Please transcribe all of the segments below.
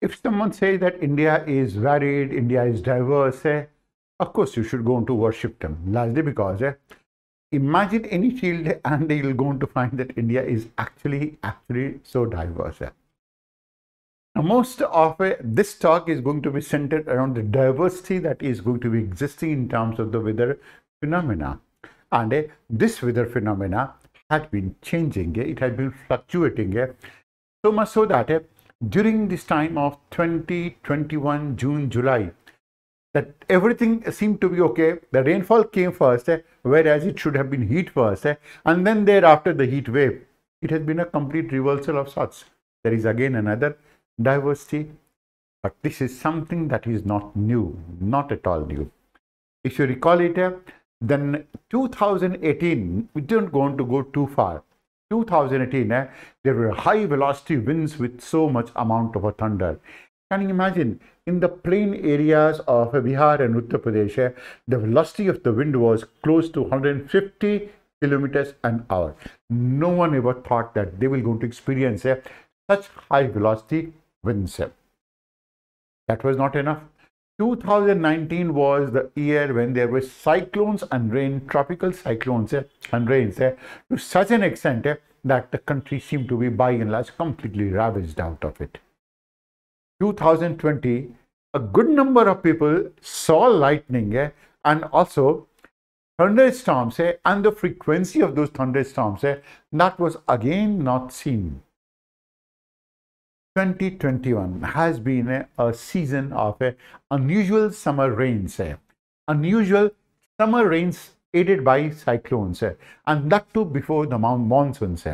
if someone says that India is varied, India is diverse, of course you should go on to worship them, largely because imagine any field and you'll go on to find that India is actually so diverse. Now, most of this talk is going to be centered around the diversity that is going to be existing in terms of the weather phenomena. And this weather phenomena had been changing, it had been fluctuating, so much so that during this time of 2021 June, July, that everything seemed to be okay. The rainfall came first, whereas it should have been heat first, and then thereafter the heat wave. It has been a complete reversal of sorts. There is again another diversity, but this is something that is not new, not at all new. If you recall it, then 2018, we don't want to go too far. 2018, there were high velocity winds with so much amount of a thunder. Can you imagine, in the plain areas of Bihar and Uttar Pradesh, the velocity of the wind was close to 150 kilometers an hour. No one ever thought that they were going to experience such high velocity winds. That was not enough. 2019 was the year when there were cyclones and rain, tropical cyclones and rains to such an extent that the country seemed to be by and large completely ravaged out of it. 2020, a good number of people saw lightning and also thunderstorms and the frequency of those thunderstorms that was again not seen. 2021 has been a season of unusual summer rains, unusual summer rains aided by cyclones, and that too before the monsoons.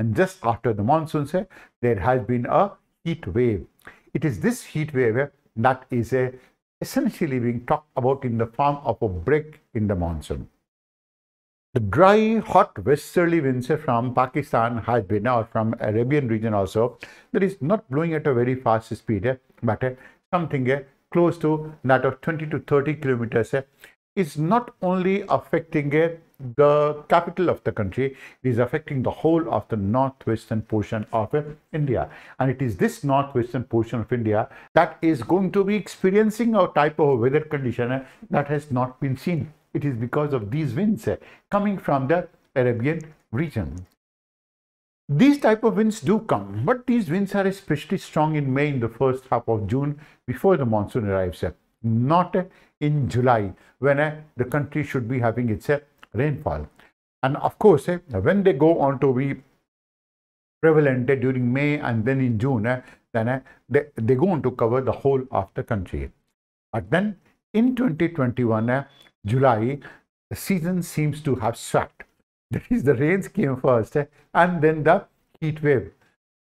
And just after the monsoons, there has been a heat wave. It is this heat wave that is essentially being talked about in the form of a break in the monsoon. The dry, hot westerly winds from Pakistan has been, or from Arabian region also, that is not blowing at a very fast speed, but something close to that of 20 to 30 kilometers is not only affecting the capital of the country, it is affecting the whole of the northwestern portion of India. And it is this northwestern portion of India that is going to be experiencing a type of weather condition that has not been seen. It is because of these winds coming from the Arabian region. These type of winds do come, but these winds are especially strong in May, in the first half of June, before the monsoon arrives, not in July, when the country should be having its rainfall. And of course, when they go on to be prevalent during May and then in June, then they go on to cover the whole of the country. But then in 2021, July, the season seems to have swept. That is, the rains came first and then the heat wave.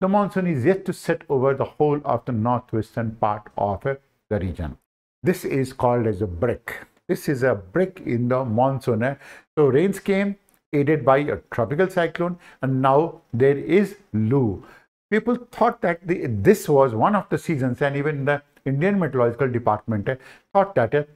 The monsoon is yet to set over the whole of the northwestern part of the region. This is called as a break. This is a break in the monsoon. So rains came aided by a tropical cyclone, and now there is Loo. People thought that this was one of the seasons, and even the Indian Meteorological Department thought that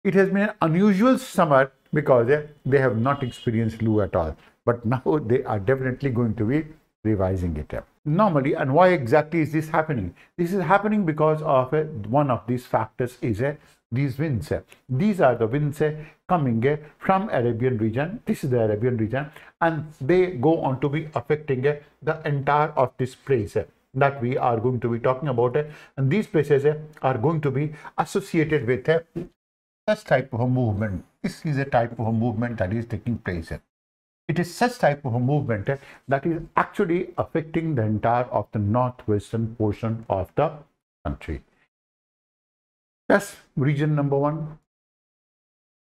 it has been an unusual summer because they have not experienced Loo at all. But now they are definitely going to be revising it. Normally, and why exactly is this happening? This is happening because of one of these factors is these winds. These are the winds coming from Arabian region. This is the Arabian region, and they go on to be affecting the entire of this place that we are going to be talking about. And these places are going to be associated with such type of a movement. This is a type of a movement that is taking place. It is such type of a movement that is actually affecting the entire of the northwestern portion of the country. That's region number one.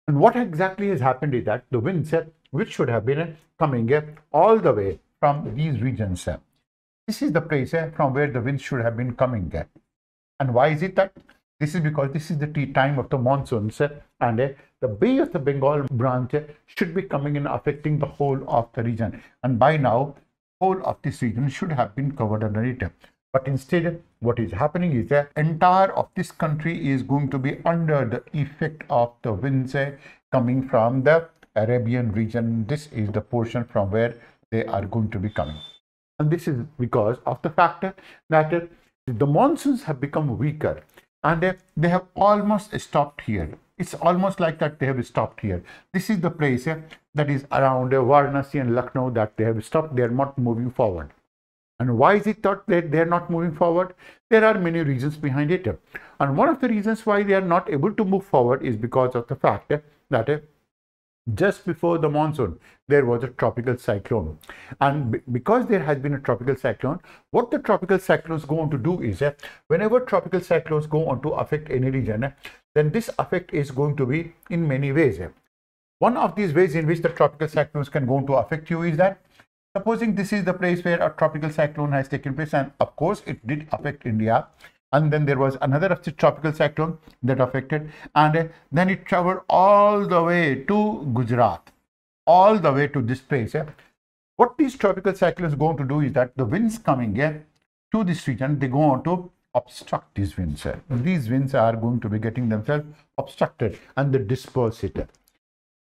And what exactly has happened is that the winds which should have been coming all the way from these regions. This is the place from where the winds should have been coming. And why is it that? This is because this is the time of the monsoons, and the Bay of the Bengal branch should be coming in, affecting the whole of the region. And by now, whole of this region should have been covered under it. But instead, what is happening is that entire of this country is going to be under the effect of the winds coming from the Arabian region. This is the portion from where they are going to be coming. And this is because of the fact that the monsoons have become weaker, and they have almost stopped here. It's almost like that they have stopped here. This is the place that is around Varanasi and Lucknow that they have stopped. They are not moving forward. And why is it thought that they are not moving forward? There are many reasons behind it. And one of the reasons why they are not able to move forward is because of the fact that just before the monsoon, there was a tropical cyclone. And because there has been a tropical cyclone, what the tropical cyclones go on to do is, whenever tropical cyclones go on to affect any region, then this effect is going to be in many ways. One of these ways in which the tropical cyclones can go on to affect you is that, supposing this is the place where a tropical cyclone has taken place, and of course it did affect India, and then there was another of the tropical cyclone that affected, and then it traveled all the way to Gujarat, all the way to this place. What these tropical cyclones go on to do is that the winds coming to this region, they go on to obstruct these winds. These winds are going to be getting themselves obstructed and they disperse it.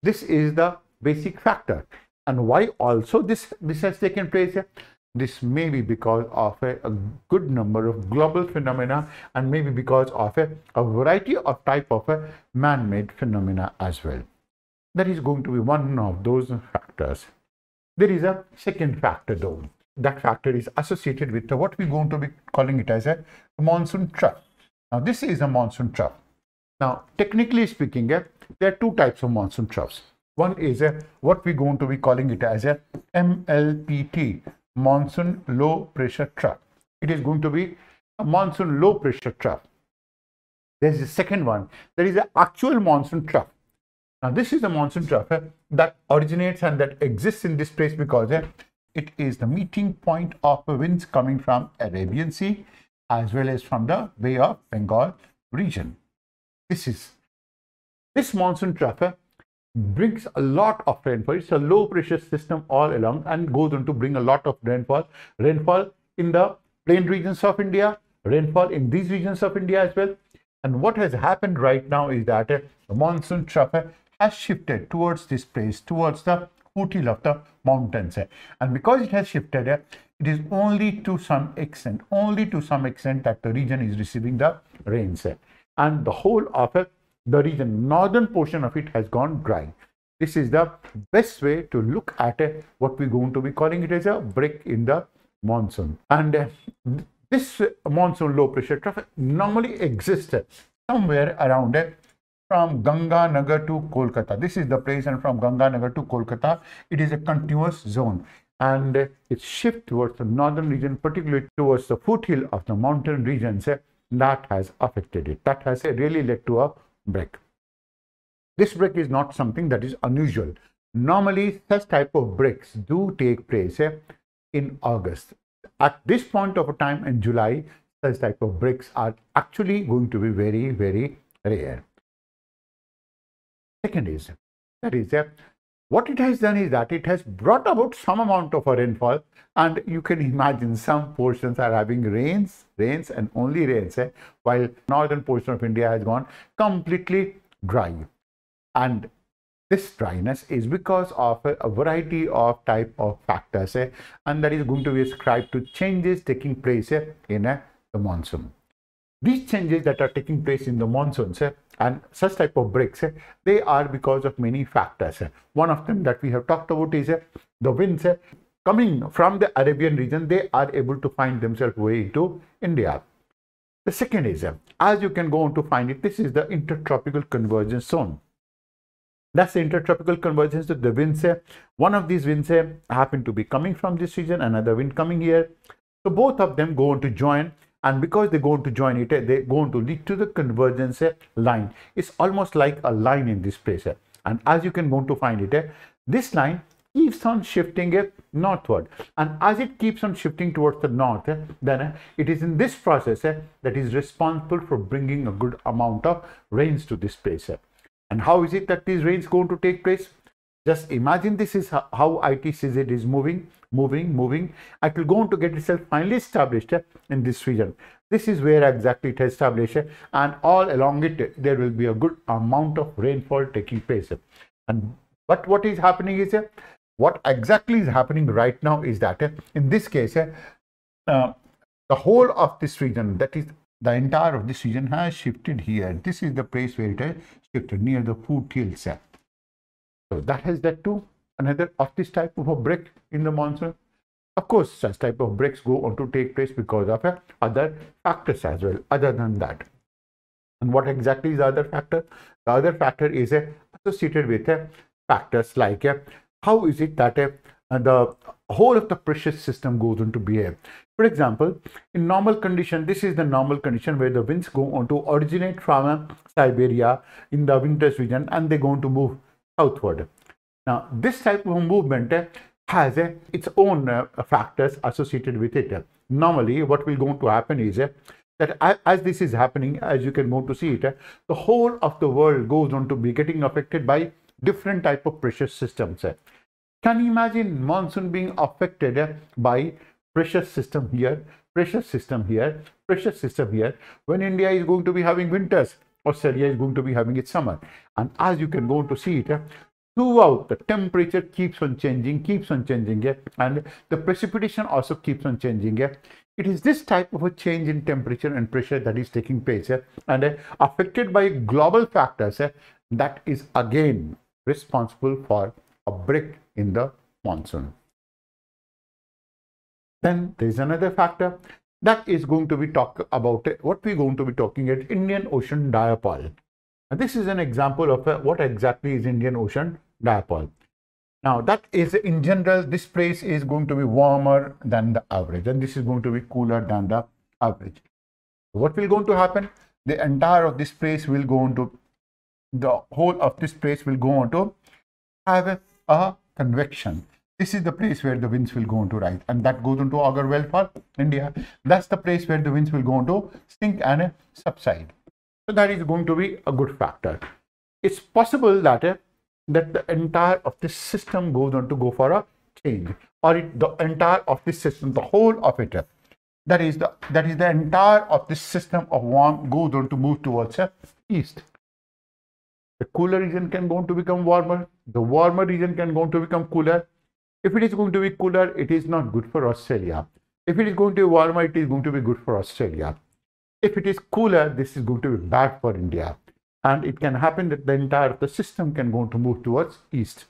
This is the basic factor. And why also this has taken place? This may be because of a good number of global phenomena, and maybe because of a variety of type of man-made phenomena as well. That is going to be one of those factors. There is a second factor though. That factor is associated with what we're going to be calling it as a monsoon trough. Now this is a monsoon trough. Now technically speaking, there are two types of monsoon troughs. One is what we're going to be calling it as a MLPT, Monsoon Low Pressure Trough. It is going to be a Monsoon Low Pressure Trough. There is a second one. There is an actual monsoon trough. Now this is the monsoon trough that originates and that exists in this place because it is the meeting point of winds coming from Arabian Sea as well as from the Bay of Bengal region. This monsoon trough brings a lot of rainfall. It's a low pressure system all along and goes on to bring a lot of rainfall in the plain regions of India, rainfall in these regions of India as well. And what has happened right now is that the monsoon trough has shifted towards this place, towards the foothill of the mountains. And because it has shifted, it is only to some extent that the region is receiving the rains. And the whole of the region, northern portion of it has gone dry. This is the best way to look at what we're going to be calling it as a break in the monsoon. And this monsoon low pressure trough normally exists somewhere around from Ganganagar to Kolkata. This is the place, and from Ganganagar to Kolkata, it is a continuous zone. And it shifts towards the northern region, particularly towards the foothill of the mountain regions, that has affected it. That has really led to a break. This break is not something that is unusual. Normally, such type of breaks do take place in August. At this point of time in July, such type of breaks are actually going to be very, very rare. Second is, what it has done is that it has brought about some amount of a rainfall, and you can imagine some portions are having rains and only rains, while northern portion of India has gone completely dry. And this dryness is because of a variety of type of factors, and that is going to be ascribed to changes taking place in the monsoon. These changes that are taking place in the monsoons and such type of breaks, they are because of many factors. One of them that we have talked about is the winds coming from the Arabian region. They are able to find themselves way into India. The second is, as you can go on to find it, this is the intertropical convergence zone. That's the intertropical convergence of the winds. One of these winds happen to be coming from this region, another wind coming here. So both of them go on to join. And because they go on to join it, they go on to lead to the convergence line. It's almost like a line in this place. And as you can go on to find it, this line keeps on shifting northward. And as it keeps on shifting towards the north, then it is in this process that is responsible for bringing a good amount of rains to this place. And how is it that these rains going to take place? Just imagine this is how ITCZ is moving. It will go on to get itself finally established in this region. This is where exactly it has established, and all along it there will be a good amount of rainfall taking place. But what is happening is, what exactly is happening right now is that in this case, the whole of this region, that is the entire of this region, has shifted here. This is the place where it has shifted near the foothills. So that has led to another of this type of a break in the monsoon. Of course, such type of breaks go on to take place because of other factors as well, other than that. And what exactly is the other factor? The other factor is associated with factors like how is it that the whole of the pressure system goes on to behave. For example, in normal condition, this is the normal condition where the winds go on to originate from Siberia in the winters region, and they go on to move southward. Now, this type of movement has its own factors associated with it. Normally, what will going to happen is that as this is happening, as you can go to see it, the whole of the world goes on to be getting affected by different type of pressure systems. Can you imagine monsoon being affected by pressure system here, pressure system here, pressure system here, when India is going to be having winters, Australia is going to be having its summer? And as you can go to see it, throughout the temperature keeps on changing, and the precipitation also keeps on changing. It is this type of a change in temperature and pressure that is taking place and affected by global factors that is again responsible for a break in the monsoon. Then there is another factor that is going to be talk about what we're going to be talking at Indian Ocean Dipole. And this is an example of what exactly is Indian Ocean Dipole. Now, that is in general, this place is going to be warmer than the average, and this is going to be cooler than the average. What will going to happen? The entire of this place will go on to, the whole of this place will go on to have a convection. This is the place where the winds will go on to rise, and that goes on to augur well for India. That's the place where the winds will go on to sink and subside. So that is going to be a good factor. It's possible that the entire of this system goes on to go for a change, or the entire of this system, the whole of it, that is the entire of this system of warm goes on to move towards east. The cooler region can go on to become warmer. The warmer region can go on to become cooler. If it is going to be cooler, it is not good for Australia. If it is going to be warmer, it is going to be good for Australia. If it is cooler, this is going to be bad for India. And it can happen that the entire of the system can go on to move towards east.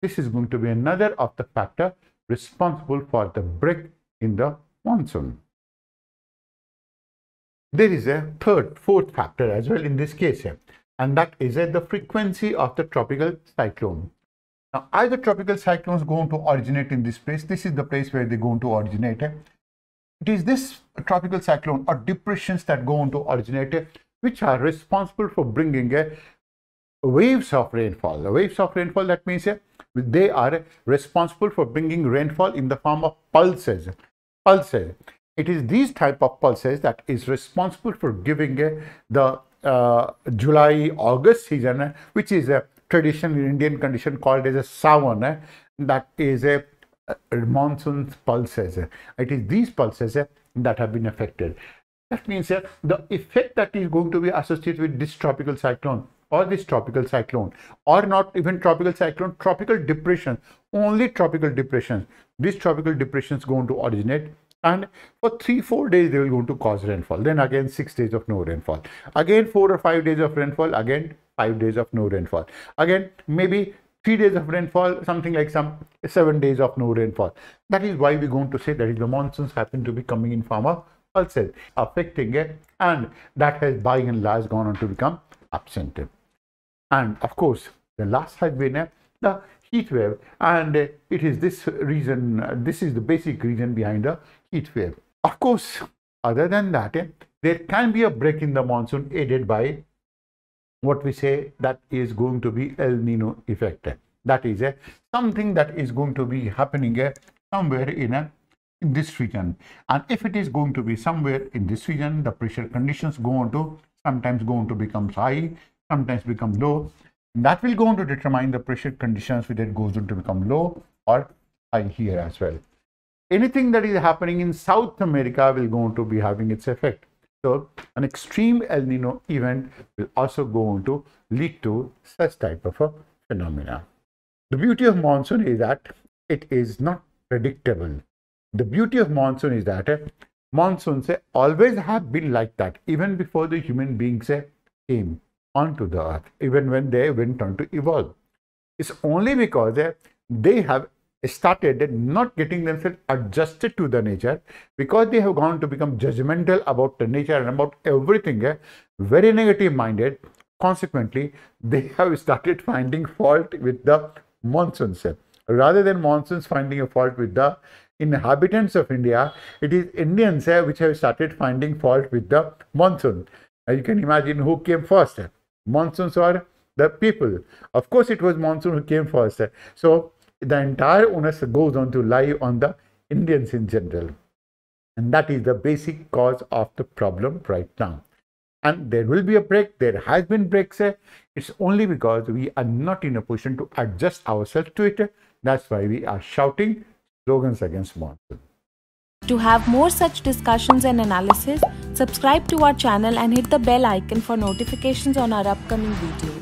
This is going to be another of the factor responsible for the break in the monsoon. There is a fourth factor as well in this case, and that is the frequency of the tropical cyclone. Now, as the tropical cyclones go on to originate in this place, this is the place where they go on to originate. It is this tropical cyclone or depressions that go on to originate which are responsible for bringing waves of rainfall. The waves of rainfall, that means they are responsible for bringing rainfall in the form of pulses. It is these type of pulses that is responsible for giving the July-August season, which is a traditional Indian condition called as a savan, that is a monsoon pulses. It is these pulses that have been affected. That means the effect that is going to be associated with this tropical cyclone or this tropical cyclone, or not even tropical cyclone, tropical depression, only tropical depressions. These tropical depressions go on to originate, and for 3-4 days they will go on to cause rainfall. Then again 6 days of no rainfall. Again 4 or 5 days of rainfall. Again 5 days of no rainfall. Again maybe 3 days of rainfall, something like 7 days of no rainfall. That is why we're going to say that the monsoons happen to be coming in form of pulses, affecting it, and that has by and large gone on to become absent. And of course, the last has been the heat wave, and it is this reason, this is the basic reason behind the heat wave. Of course, other than that, there can be a break in the monsoon aided by what we say that is going to be El Nino effect. That is something that is going to be happening somewhere in this region, and if it is going to be somewhere in this region, the pressure conditions go on to sometimes go on to become high, sometimes become low. That will go on to determine the pressure conditions whether it goes on to become low or high here as well. Anything that is happening in South America will go on to be having its effect. So an extreme El Nino event will also go on to lead to such type of a phenomena. The beauty of monsoon is that it is not predictable. The beauty of monsoon is that monsoons always have been like that, even before the human beings came onto the earth, even when they went on to evolve. It's only because they have started not getting themselves adjusted to the nature, because they have gone to become judgmental about the nature and about everything, very negative minded. Consequently, they have started finding fault with the monsoons. Rather than monsoons finding a fault with the inhabitants of India, it is Indians which have started finding fault with the monsoon. You can imagine who came first, monsoons or the people. Of course, it was monsoon who came first. So the entire onus goes on to lie on the Indians in general. And that is the basic cause of the problem right now. And there will be a break. There has been breaks. It's only because we are not in a position to adjust ourselves to it. That's why we are shouting slogans against monsoon. To have more such discussions and analysis, subscribe to our channel and hit the bell icon for notifications on our upcoming videos.